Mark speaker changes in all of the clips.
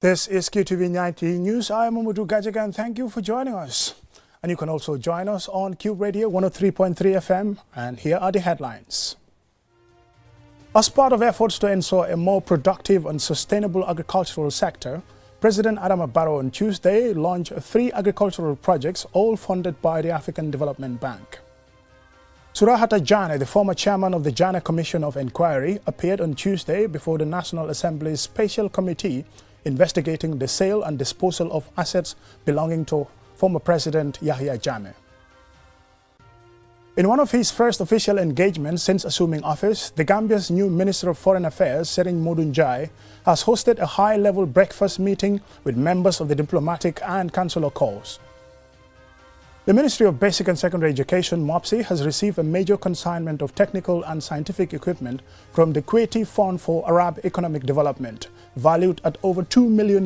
Speaker 1: This is QTV 90 News. I am Mamudu Gajagan. Thank you for joining us. And you can also join us on Cube Radio 103.3 FM. And here are the headlines. As part of efforts to ensure a more productive and sustainable agricultural sector, President Adama Barrow on Tuesday launched 3 agricultural projects, all funded by the African Development Bank. Surahata Janneh, the former chairman of the Janneh Commission of Inquiry, appeared on Tuesday before the National Assembly's Special Committee investigating the sale and disposal of assets belonging to former President Yahya Jammeh. In one of his first official engagements since assuming office, the Gambia's new Minister of Foreign Affairs, Serigne Modou Njie, has hosted a high-level breakfast meeting with members of the diplomatic and consular corps. The Ministry of Basic and Secondary Education, MOPSI, has received a major consignment of technical and scientific equipment from the Kuwaiti Fund for Arab Economic Development, valued at over $2 million.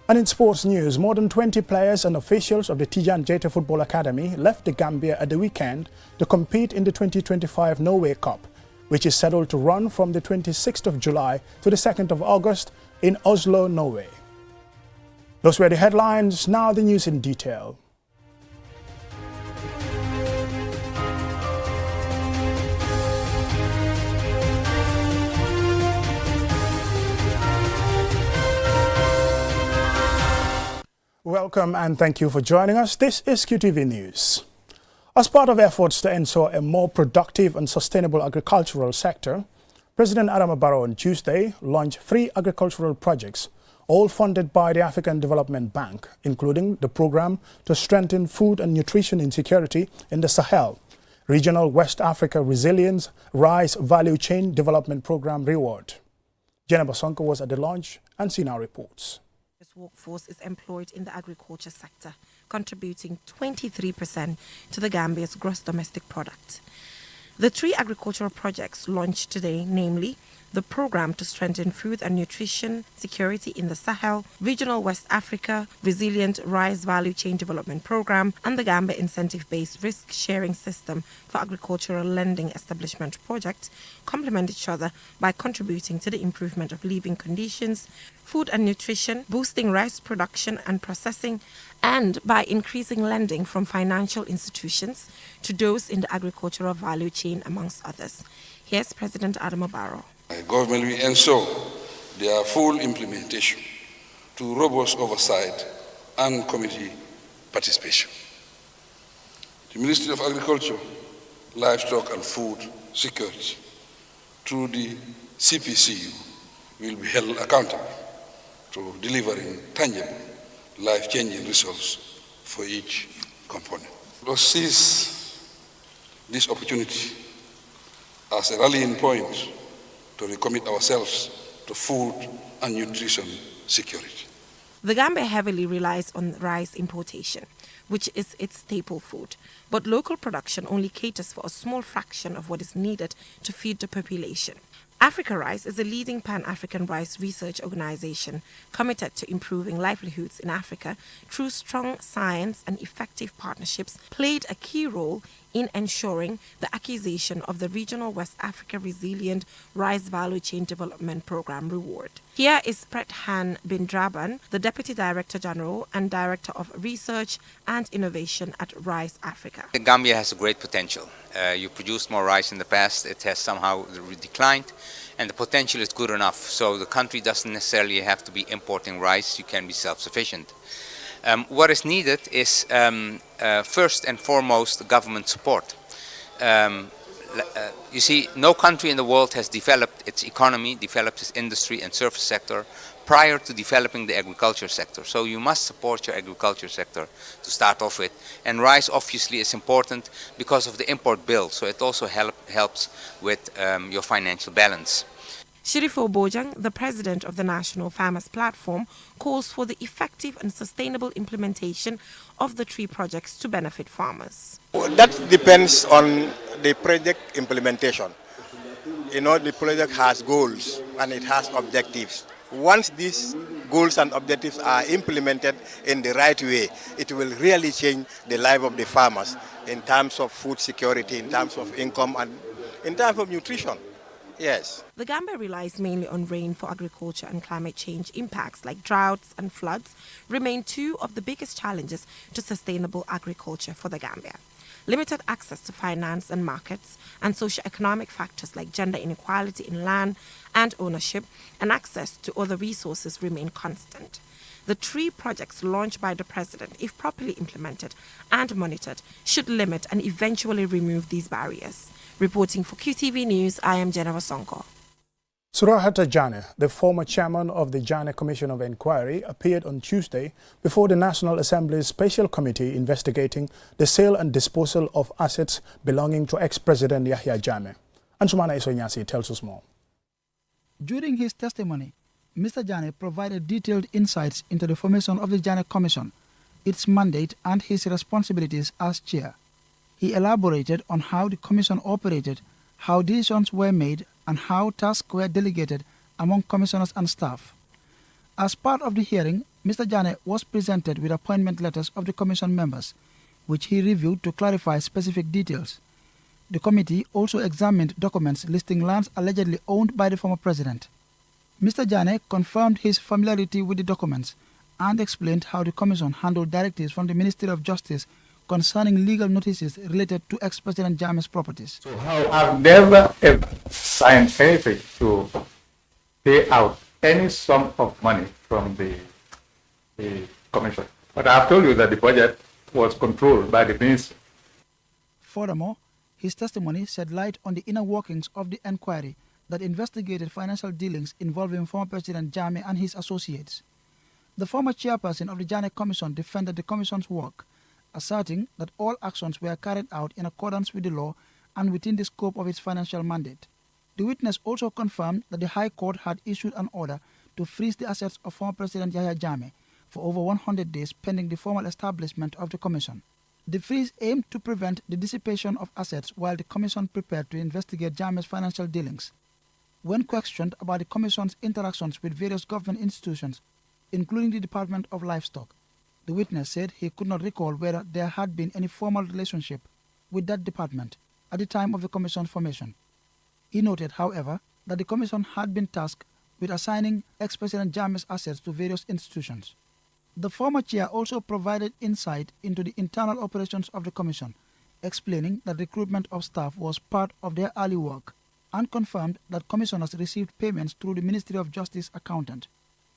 Speaker 1: And in sports news, more than 20 players and officials of the Tijan Jeta Football Academy left the Gambia at the weekend to compete in the 2025 Norway Cup, which is scheduled to run from the 26th of July to the 2nd of August in Oslo, Norway. Those were the headlines. Now the news in detail. Welcome and thank you for joining us. This is QTV News. As part of efforts to ensure a more productive and sustainable agricultural sector, President Adama Barrow on Tuesday launched 3 agricultural projects, all funded by the African Development Bank, including the program to strengthen food and nutrition insecurity in the Sahel, Regional West Africa Resilience Rice Value Chain Development Program Reward. Janneh was at the launch and Sina reports.
Speaker 2: This workforce is employed in the agriculture sector, contributing 23% to the Gambia's gross domestic product. The 3 agricultural projects launched today, namely the Program to Strengthen Food and Nutrition Security in the Sahel, Regional West Africa Resilient Rice Value Chain Development Program, and the Gambia Incentive-Based Risk Sharing System for Agricultural Lending Establishment Project, complement each other by contributing to the improvement of living conditions, food and nutrition, boosting rice production and processing, and by increasing lending from financial institutions to those in the agricultural value chain, amongst others. Here's President Adama Barrow.
Speaker 3: The government will ensure their full implementation through robust oversight and committee participation. The Ministry of Agriculture, Livestock and Food Security, through the CPCU, will be held accountable to delivering tangible, life-changing results for each component. Let us seize this opportunity as a rallying point to recommit ourselves to food and nutrition security.
Speaker 2: The Gambia heavily relies on rice importation, which is its staple food, but local production only caters for a small fraction of what is needed to feed the population. Africa Rice is a leading Pan-African rice research organization committed to improving livelihoods in Africa through strong science and effective partnerships, played a key role in ensuring the acquisition of the Regional West Africa Resilient Rice Value Chain Development Program Reward. Here is Prethan Bindraban, the Deputy Director General and Director of Research and Innovation at Rice Africa.
Speaker 4: Gambia has a great potential. You produced more rice in the past, it has somehow declined, and the potential is good enough. So the country doesn't necessarily have to be importing rice, you can be self-sufficient. What is needed is first and foremost government support. You see, no country in the world has developed its economy, developed its industry and service sector prior to developing the agriculture sector. So you must support your agriculture sector to start off with. And rice obviously is important because of the import bill, so it also helps with your financial balance.
Speaker 2: Shirifo Bojang, the president of the National Farmers Platform, calls for the effective and sustainable implementation of the 3 projects to benefit farmers.
Speaker 5: That depends on the project implementation. You know, the project has goals and it has objectives. Once these goals and objectives are implemented in the right way, it will really change the life of the farmers in terms of food security, in terms of income, and in terms of nutrition. Yes.
Speaker 2: The Gambia relies mainly on rain for agriculture, and climate change impacts like droughts and floods remain two of the biggest challenges to sustainable agriculture for the Gambia. Limited access to finance and markets, and socio-economic factors like gender inequality in land and ownership and access to other resources remain constant. The 3 projects launched by the President, if properly implemented and monitored, should limit and eventually remove these barriers. Reporting for QTV News, I am Janneh Commission.
Speaker 1: Surahata Janneh, the former chairman of the Janneh Commission of Inquiry, appeared on Tuesday before the National Assembly's Special Committee investigating the sale and disposal of assets belonging to ex-President Yahya Jammeh. Ansumana Isonyasi tells us more.
Speaker 6: During his testimony, Mr. Janneh provided detailed insights into the formation of the Janneh Commission, its mandate and his responsibilities as chair. He elaborated on how the commission operated, how decisions were made, and how tasks were delegated among commissioners and staff. As part of the hearing, Mr. Janneh was presented with appointment letters of the commission members, which he reviewed to clarify specific details. The committee also examined documents listing lands allegedly owned by the former president. Mr. Janneh confirmed his familiarity with the documents and explained how the commission handled directives from the Ministry of Justice concerning legal notices related to ex-President Jammeh's properties.
Speaker 7: So I've never ever signed anything to pay out any sum of money from the commission. But I've told you that the budget was controlled by the ministry.
Speaker 6: Furthermore, his testimony shed light on the inner workings of the inquiry that investigated financial dealings involving former President Jammeh and his associates. The former chairperson of the Janneh Commission defended the commission's work, asserting that all actions were carried out in accordance with the law and within the scope of its financial mandate. The witness also confirmed that the High Court had issued an order to freeze the assets of former President Yahya Jammeh for over 100 days pending the formal establishment of the Commission. The freeze aimed to prevent the dissipation of assets while the Commission prepared to investigate Jammeh's financial dealings. When questioned about the Commission's interactions with various government institutions, including the Department of Livestock, the witness said he could not recall whether there had been any formal relationship with that department at the time of the Commission's formation. He noted, however, that the Commission had been tasked with assigning ex-President Jammeh's assets to various institutions. The former chair also provided insight into the internal operations of the Commission, explaining that recruitment of staff was part of their early work, and confirmed that commissioners received payments through the Ministry of Justice accountant,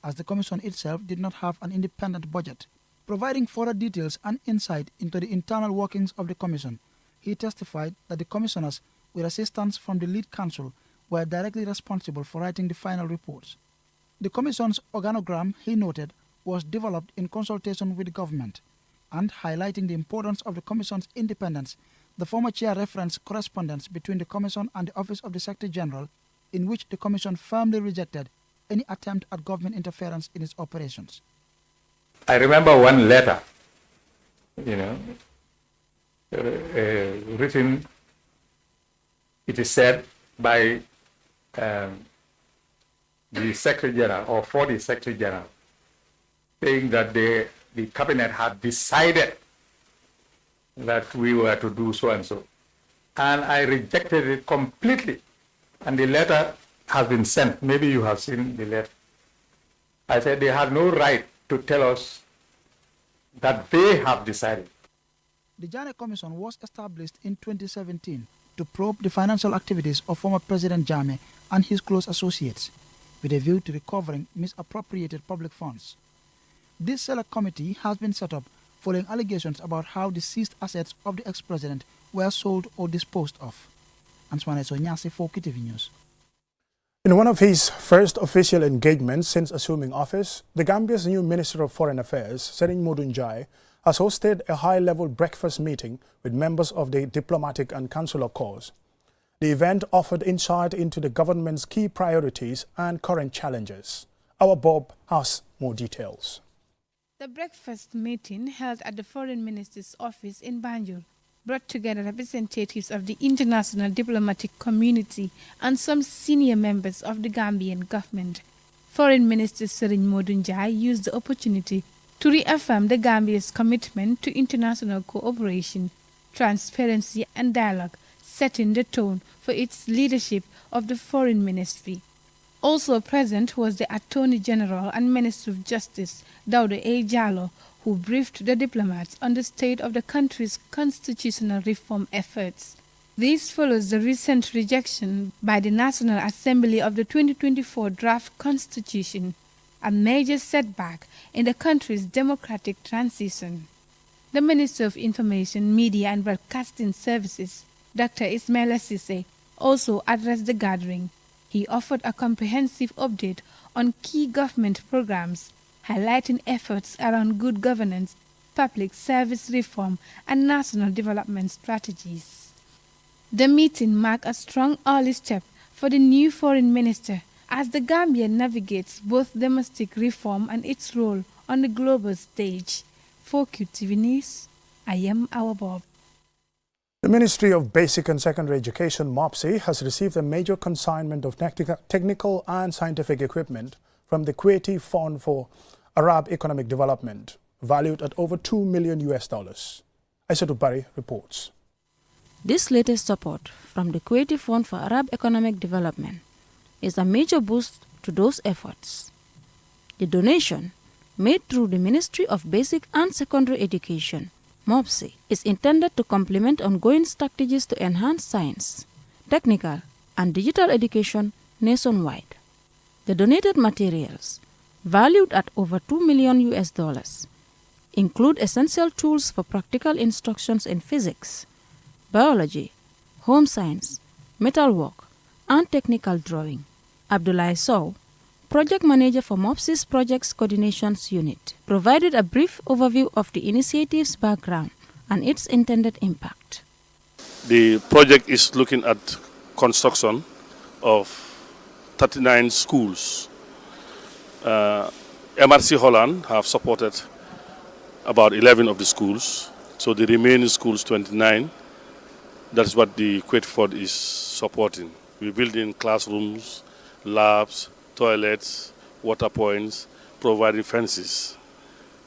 Speaker 6: as the Commission itself did not have an independent budget. Providing further details and insight into the internal workings of the Commission, he testified that the commissioners, with assistance from the lead counsel, were directly responsible for writing the final reports. The Commission's organogram, he noted, was developed in consultation with the government, and highlighting the importance of the Commission's independence, the former chair referenced correspondence between the Commission and the Office of the Secretary General, in which the Commission firmly rejected any attempt at government interference in its operations.
Speaker 7: I remember one letter, written, it is said, by the Secretary General or for the Secretary General, saying that the cabinet had decided that we were to do so and so. And I rejected it completely. And the letter has been sent. Maybe you have seen the letter. I said they had no right to tell us that they have decided.
Speaker 6: The Janneh Commission was established in 2017 to probe the financial activities of former President Jammeh and his close associates, with a view to recovering misappropriated public funds. This select committee has been set up following allegations about how the seized assets of the ex-president were sold or disposed of. Answane Sonyasi for QTV News.
Speaker 1: In one of his first official engagements since assuming office, the Gambia's new Minister of Foreign Affairs, Serigne Modou Njie, has hosted a high-level breakfast meeting with members of the diplomatic and consular corps. The event offered insight into the government's key priorities and current challenges. Our Bob has more details.
Speaker 8: The breakfast meeting held at the Foreign Minister's office in Banjul brought together representatives of the international diplomatic community and some senior members of the Gambian government. Foreign Minister Serigne Modou Njie used the opportunity to reaffirm the Gambia's commitment to international cooperation, transparency and dialogue, setting the tone for its leadership of the Foreign Ministry. Also present was the Attorney General and Minister of Justice, Dauda A. Jallow, who briefed the diplomats on the state of the country's constitutional reform efforts. This follows the recent rejection by the National Assembly of the 2024 draft constitution, a major setback in the country's democratic transition. The Minister of Information, Media and Broadcasting Services, Dr. Ismaila Cissé, also addressed the gathering. He offered a comprehensive update on key government programs, highlighting efforts around good governance, public service reform, and national development strategies. The meeting marked a strong early step for the new foreign minister as the Gambia navigates both domestic reform and its role on the global stage. For QTV News, I am Awa Bob.
Speaker 1: The Ministry of Basic and Secondary Education, MOPSI, has received a major consignment of technical and scientific equipment from the Kuwaiti Fund for Arab Economic Development, valued at over $2 million. Aissatou Bari reports.
Speaker 9: This latest support from the Kuwaiti Fund for Arab Economic Development is a major boost to those efforts. The donation, made through the Ministry of Basic and Secondary Education, MOPSI, is intended to complement ongoing strategies to enhance science, technical, and digital education nationwide. The donated materials, valued at over $2 million, include essential tools for practical instructions in physics, biology, home science, metalwork, and technical drawing. Abdullah Sow, Project Manager for MOPSI's Projects Coordinations Unit, provided a brief overview of the initiative's background and its intended impact.
Speaker 10: The project is looking at construction of 39 schools. MRC Holland have supported about 11 of the schools, so the remaining schools, 29, that's what the Kuwait Fund is supporting. We're building classrooms, labs, toilets, water points, providing fences,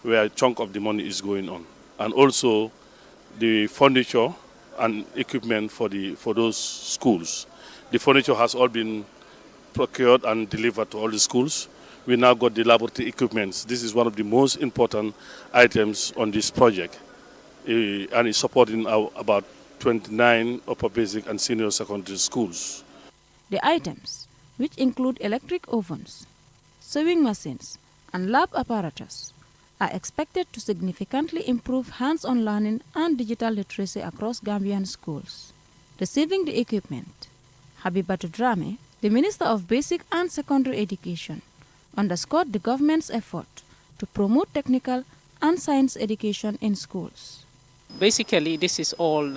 Speaker 10: where a chunk of the money is going on. And also the furniture and equipment for those schools. The furniture has all been procured and delivered to all the schools. We now got the laboratory equipment. This is one of the most important items on this project. And it's supporting about 29 upper basic and senior secondary schools.
Speaker 9: The items, which include electric ovens, sewing machines, and lab apparatus, are expected to significantly improve hands-on learning and digital literacy across Gambian schools. Receiving the equipment, Habibatu Drame, the Minister of Basic and Secondary Education, underscored the government's effort to promote technical and science education in schools.
Speaker 11: Basically, this is all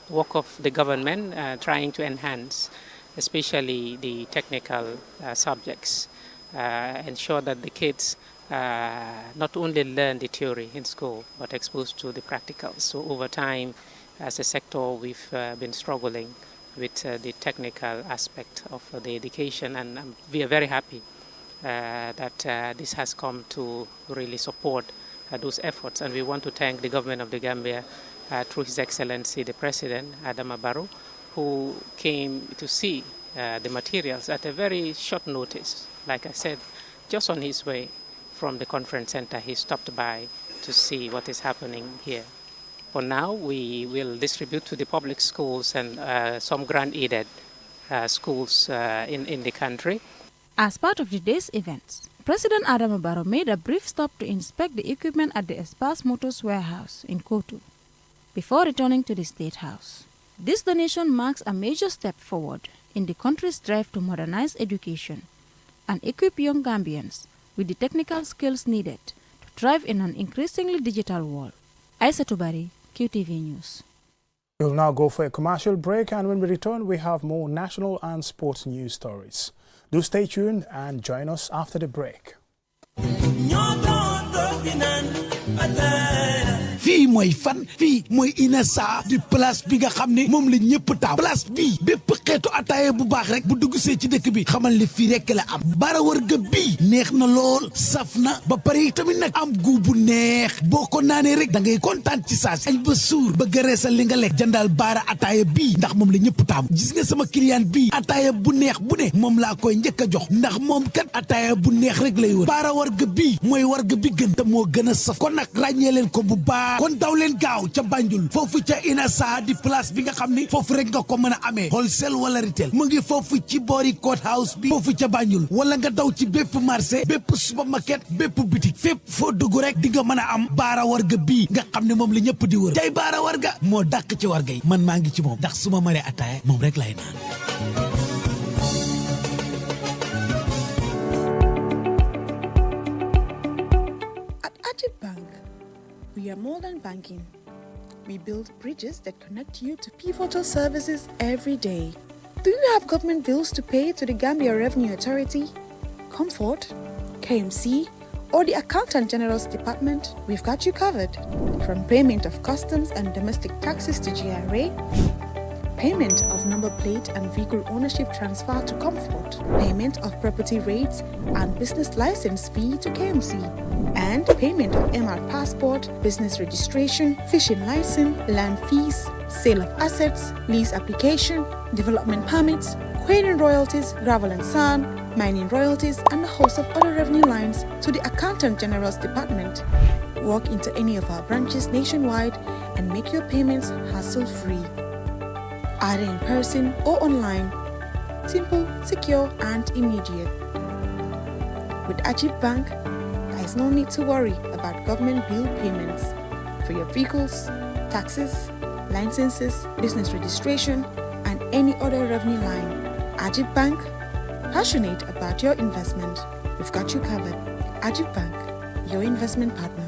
Speaker 11: work of the government trying to enhance especially the technical subjects, ensure that the kids not only learn the theory in school, but exposed to the practicals. So over time, as a sector, we've been struggling with the technical aspect of the education, and we are very happy that this has come to really support those efforts. And we want to thank the government of the Gambia through His Excellency, the President, Adama Barrow, who came to see the materials at a very short notice. Like I said, just on his way from the conference center, he stopped by to see what is happening here. For now, we will distribute to the public schools and some grant-aided schools in the country.
Speaker 9: As part of the day's events, President Adama Barrow made a brief stop to inspect the equipment at the Espas Motors warehouse in Kotu before returning to the State House. This donation marks a major step forward in the country's drive to modernize education and equip young Gambians with the technical skills needed to thrive in an increasingly digital world. Aissatou Bari, QTV News.
Speaker 1: We'll now go for a commercial break, and when we return, we have more national and sports news stories. Do stay tuned and join us after the break.
Speaker 12: fii mooy fan fii mooy Inasa di place bi nga xam ne moom la ñëpp taam place bii bépp xeetu ataaya bu baax rek bu dugg see ci dëkk bi xamal ne fii rek la am bara warga bii neex na lool saf na ba pare tamit nag am gu bu neex boo ko naanee rek da ngay kontaan ci saasi añ ba suur ba gëreesal li nga lekk jëndal baara ataaya bii ndax moom la ñëpp taam gis nga sama client bii ataaya bu neex bu ne moom laa koy njëkk a jox ndax moom kat ataaya bu neex rek lay wër baara warga bii mooy warga bi gën te moo gën a saf kon nag ràññee leen ko bu baax kon daw leen gaaw ca Banjul foofu ca Inasa di place bi nga xam ni foofu rek nga ko mën a amee wholesale wala retail mu ngi foofu ci boori court house bi foofu ca Banjul wala nga daw ci bépp marché bépp supermarket bépp boutique fépp foo dugg rek di nga mën a am baara warga bii nga xam ne moom la ñëpp di wër tey baara warga moo dàq ci warga yi man maa ngi ci moom ndax su ma maree ataaya moom rek lay naan.
Speaker 13: We are more than banking. We build bridges that connect you to pivotal services every day. Do you have government bills to pay to the Gambia Revenue Authority, Comfort, KMC, or the Accountant General's Department? We've got you covered. From payment of customs and domestic taxes to GRA, payment of number plate and vehicle ownership transfer to Comfort, payment of property rates and business license fee to KMC, and payment of MR passport, business registration, fishing license, land fees, sale of assets, lease application, development permits, quarrying royalties, gravel and sand, mining royalties, and a host of other revenue lines to the Accountant General's Department. Walk into any of our branches nationwide and make your payments hassle-free. Either in person or online, simple, secure, and immediate. With Ajib Bank, there is no need to worry about government bill payments for your vehicles, taxes, licenses, business registration, and any other revenue line. Ajib Bank, passionate about your investment. We've got you covered. Ajib Bank, your investment partner.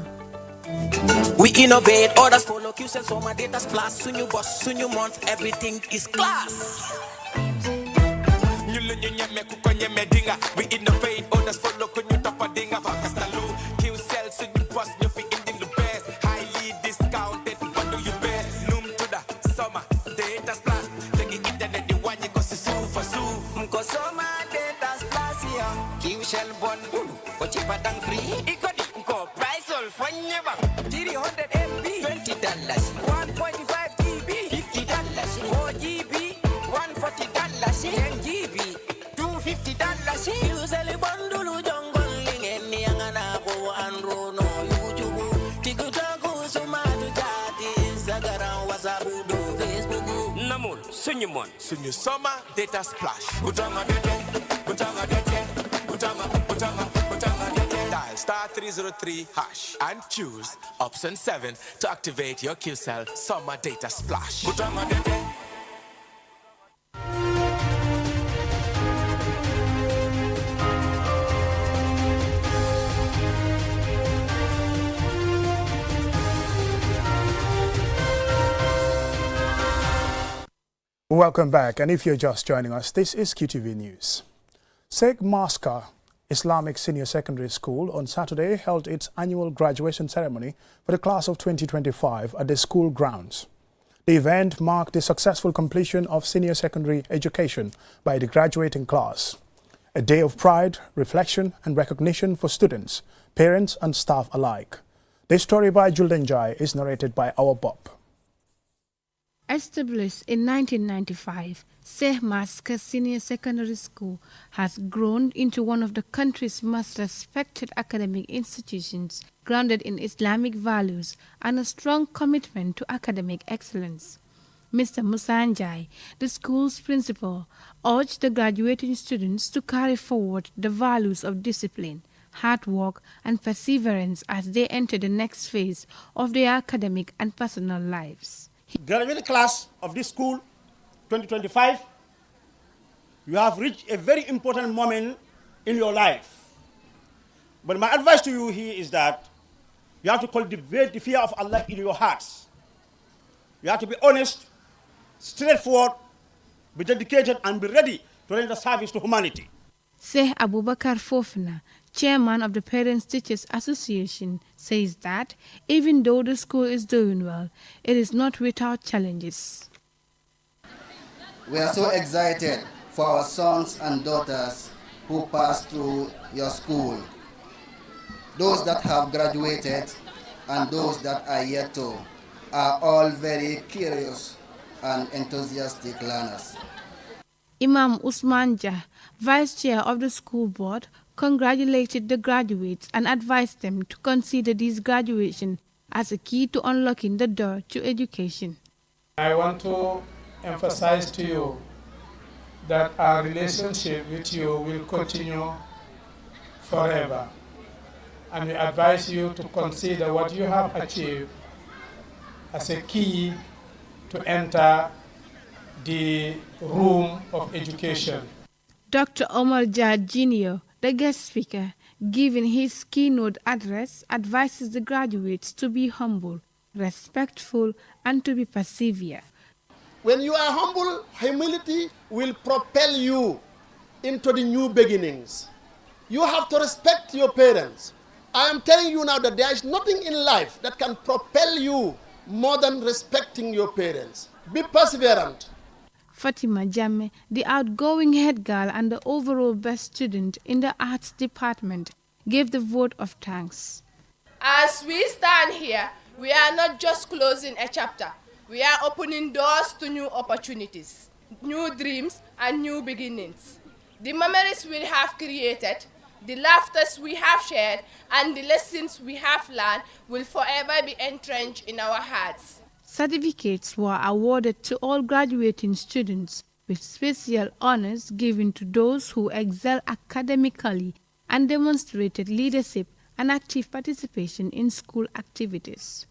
Speaker 14: We innovate, others follow, QCell, so my data's plus, soon you boss, soon you month, everything is class. We innovate, others follow, kun you top a ding of QCell, soon you boss, you fit in the best, highly discounted, what do you best? Noom to the summer, data's plus, take the internet, the one you go see for sue. Cause summer data's plus, yeah. QCell one, but cheaper than free. Go price all for never. 300 MB, $20. 1.5 GB, $50. 4 GB, $140. 10 GB, $250. Usually bundle jungle ling any angana ko anro no YouTube. TikTok sumadu chat Instagram WhatsApp do Facebook. Namul sunyumon sunyu summer data splash. Utama dete, utama dete, utama. Dial star 303 hash and choose option 7 to activate your QCell summer data splash.
Speaker 1: Welcome back, and if you're just joining us, this is QTV News. Sheikh Maska Islamic Senior Secondary School on Saturday held its annual graduation ceremony for the class of 2025 at the school grounds. The event marked the successful completion of senior secondary education by the graduating class. A day of pride, reflection and recognition for students, parents and staff alike. This story by Julden Jai is narrated by our Bob.
Speaker 8: Established in 1995, Sheikh Maska Senior Secondary School has grown into one of the country's most respected academic institutions, grounded in Islamic values and a strong commitment to academic excellence. Mr. Musanjai, the school's principal, urged the graduating students to carry forward the values of discipline, hard work and perseverance as they enter the next phase of their academic and personal lives.
Speaker 15: Graduating class of this school, 2025, you have reached a very important moment in your life. But my advice to you here is that you have to cultivate the fear of Allah in your hearts. You have to be honest, straightforward, be dedicated and be ready to render service to humanity.
Speaker 8: Sheikh Abubakar Fofana, chairman of the Parents Teachers Association, says that even though the school is doing well, it is not without challenges.
Speaker 16: We are so excited for our sons and daughters who pass through your school, those that have graduated and those that are yet to, are all very curious and enthusiastic learners.
Speaker 8: Imam Usman Jah, vice chair of the school board, congratulated the graduates and advised them to consider this graduation as a key to unlocking the door to education.
Speaker 17: I want to emphasize to you that our relationship with you will continue forever. And we advise you to consider what you have achieved as a key to enter the room of education.
Speaker 8: Dr. Omar Jah Jr., the guest speaker, giving his keynote address, advises the graduates to be humble, respectful, and to be persevere.
Speaker 18: When you are humble, humility will propel you into the new beginnings. You have to respect your parents. I am telling you now that there is nothing in life that can propel you more than respecting your parents. Be perseverant.
Speaker 8: Fatima Jammeh, the outgoing head girl and the overall best student in the arts department, gave the vote of thanks.
Speaker 19: As we stand here, we are not just closing a chapter. We are opening doors to new opportunities, new dreams, and new beginnings. The memories we have created, the laughters we have shared, and the lessons we have learned will forever be entrenched in our hearts.
Speaker 8: Certificates were awarded to all graduating students, with special honors given to those who excel academically and demonstrated leadership and active participation in school activities.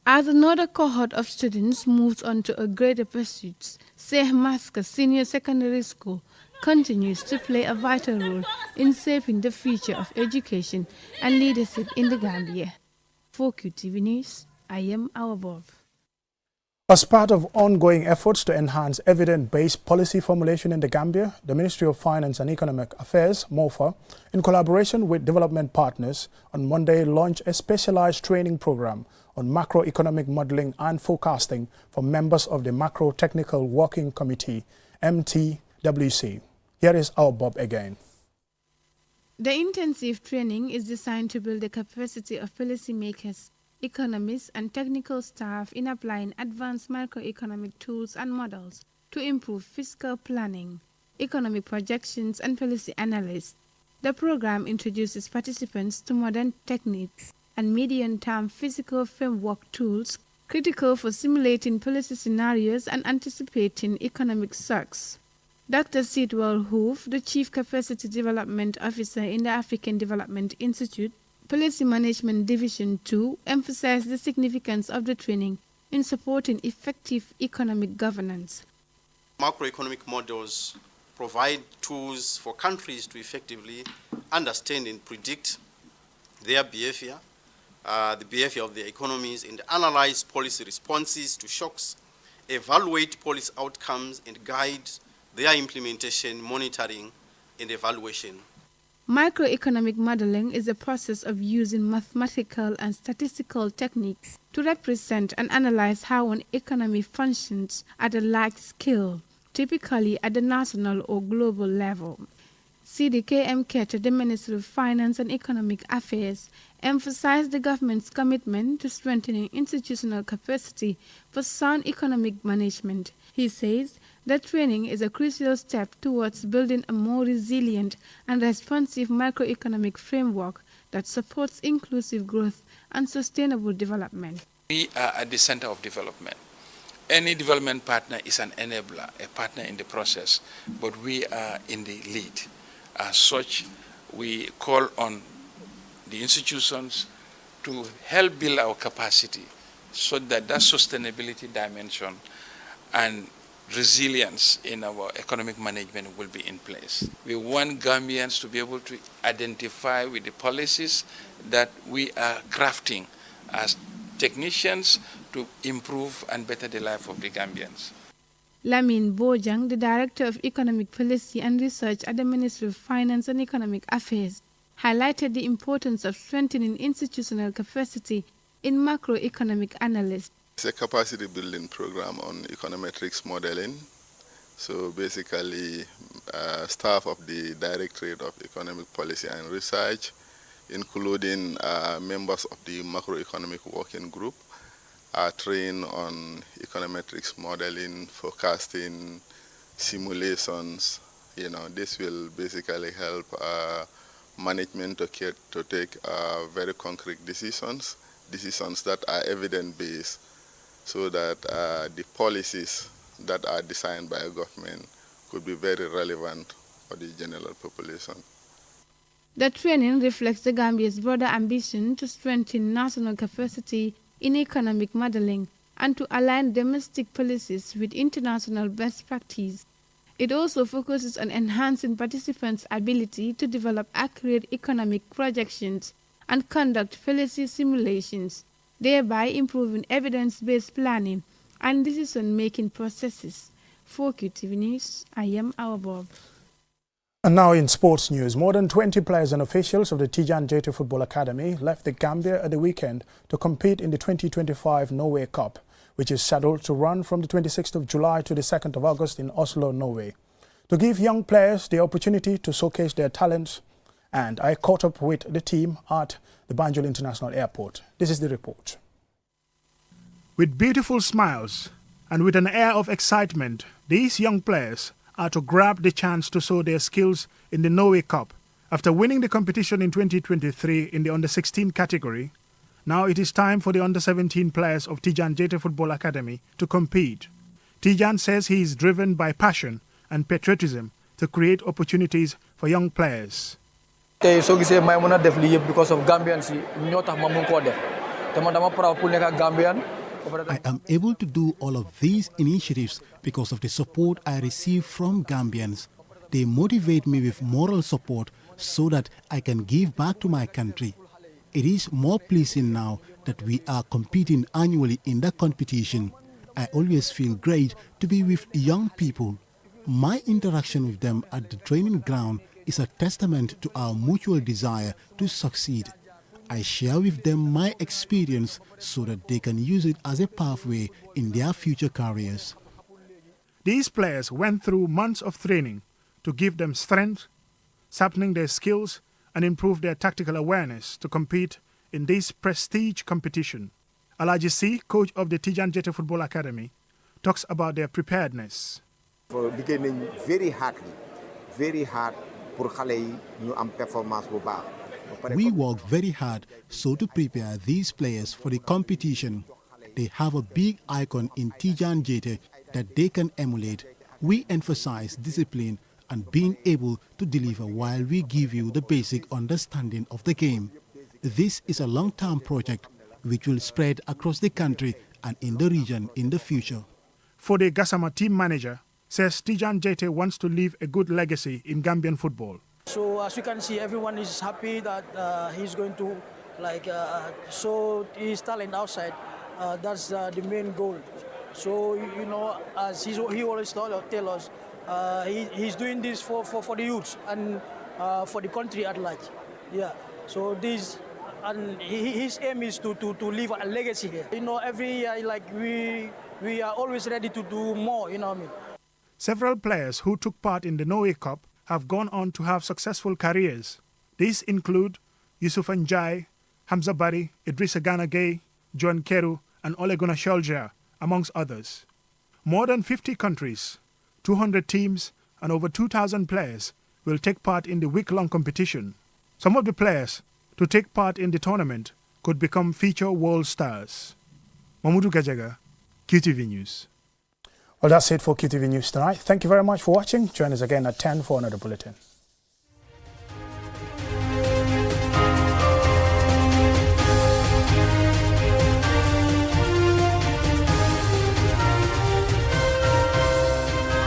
Speaker 8: As another cohort of students moves on to a greater pursuits, Sheikh Maska Senior Secondary School continues to play a vital role in shaping the future of education and leadership in the Gambia. For QTV News, I am Awa Bob.
Speaker 1: As part of ongoing efforts to enhance evidence-based policy formulation in the Gambia, the Ministry of Finance and Economic Affairs, MOFA, in collaboration with development partners, on Monday launched a specialized training program on macroeconomic modeling and forecasting for members of the Macro Technical Working Committee, MTWC. Here is our Bob again.
Speaker 8: The intensive training is designed to build the capacity of policymakers, economists, and technical staff in applying advanced macroeconomic tools and models to improve fiscal planning, economic projections, and policy analysis. The program introduces participants to modern techniques and medium-term physical framework tools critical for simulating policy scenarios and anticipating economic shocks. Dr. Sidwell Hoof, the Chief Capacity Development Officer in the African Development Institute, Policy Management Division 2, emphasized the significance of the training in supporting effective economic governance.
Speaker 20: Macroeconomic models provide tools for countries to effectively understand and predict their behavior, the behavior of their economies, and analyze policy responses to shocks, evaluate policy outcomes, and guide their implementation, monitoring, and evaluation.
Speaker 8: Microeconomic modeling is a process of using mathematical and statistical techniques to represent and analyze how an economy functions at a large scale, typically at the national or global level. CDKM Keter, the Minister of Finance and Economic Affairs, emphasized the government's commitment to strengthening institutional capacity for sound economic management. He says that training is a crucial step towards building a more resilient and responsive macroeconomic framework that supports inclusive growth and sustainable development.
Speaker 3: We are at the center of development. Any development partner is an enabler, a partner in the process, but we are in the lead. As such, we call on the institutions to help build our capacity so that sustainability dimension and resilience in our economic management will be in place. We want Gambians to be able to identify with the policies that we are crafting as technicians to improve and better the life of the Gambians.
Speaker 8: Lamin Bojang, the Director of Economic Policy and Research at the Ministry of Finance and Economic Affairs, highlighted the importance of strengthening institutional capacity in macroeconomic analysis.
Speaker 21: It's a capacity building program on econometrics modeling. So basically, staff of the Directorate of Economic Policy and Research, including members of the Macroeconomic Working Group, are trained on econometrics modeling, forecasting, simulations. This will basically help management to take very concrete decisions that are evidence-based, so that the policies that are designed by a government could be very relevant for the general population.
Speaker 8: The training reflects the Gambia's broader ambition to strengthen national capacity in economic modeling and to align domestic policies with international best practice. It also focuses on enhancing participants' ability to develop accurate economic projections and conduct policy simulations, thereby improving evidence-based planning and decision-making processes. For QTV News, I am Awa Bob.
Speaker 1: And now in sports news, more than 20 players and officials of the Janneh Football Academy left the Gambia at the weekend to compete in the 2025 Norway Cup, which is scheduled to run from the 26th of July to the 2nd of August in Oslo, Norway. To give young players the opportunity to showcase their talents, and I caught up with the team at the Banjul International Airport. This is the report. With beautiful smiles and with an air of excitement, these young players are to grab the chance to show their skills in the Norway Cup. After winning the competition in 2023 in the Under-16 category, now it is time for the Under-17 players of Janneh Football Academy to compete. Tijan says he is driven by passion and patriotism to create opportunities for young players.
Speaker 22: Because of Gambians,
Speaker 12: I am able to do all of these initiatives because of the support I receive from Gambians. They motivate me with moral support so that I can give back to my country. It is more pleasing now that we are competing annually in the competition. I always feel great to be with young people. My interaction with them at the training ground is a testament to our mutual desire to succeed. I share with them my experience so that they can use it as a pathway in their future careers.
Speaker 1: These players went through months of training to give them strength, sharpening their skills and improve their tactical awareness to compete in this prestige competition. Alaji C, coach of the Janneh Football Academy, talks about their preparedness.
Speaker 23: For beginning very hard pour xalé yi ñu am performance bu baax.
Speaker 12: We work very hard so to prepare these players for the competition. They have a big icon in Janneh that they can emulate. We emphasize discipline and being able to deliver while we give you the basic understanding of the game. This is a long-term project which will spread across the country and in the region in the future.
Speaker 1: For the Gassama team manager, says Janneh wants to leave a good legacy in Gambian football.
Speaker 22: So as you can see, everyone is happy that he's going to show his talent outside. That's the main goal. So, you know, as he always tell us, he's doing this for the youths and for the country at large. Yeah. So this, and his aim is to leave a legacy here. You know, every year, we are always ready to do more, you know what I mean?
Speaker 1: Several players who took part in the Norway Cup have gone on to have successful careers. These include Yusuf Njai, Hamza Bari, Idrissa Gana Gay, John Keru, and Ole Gunnar Solskjaer, amongst others. More than 50 countries, 200 teams, and over 2,000 players will take part in the week-long competition. Some of the players to take part in the tournament could become future world stars. Mamudu Gajaga, QTV News. Well, that's it for QTV News tonight. Thank you very much for watching. Join us again at 10 for another bulletin.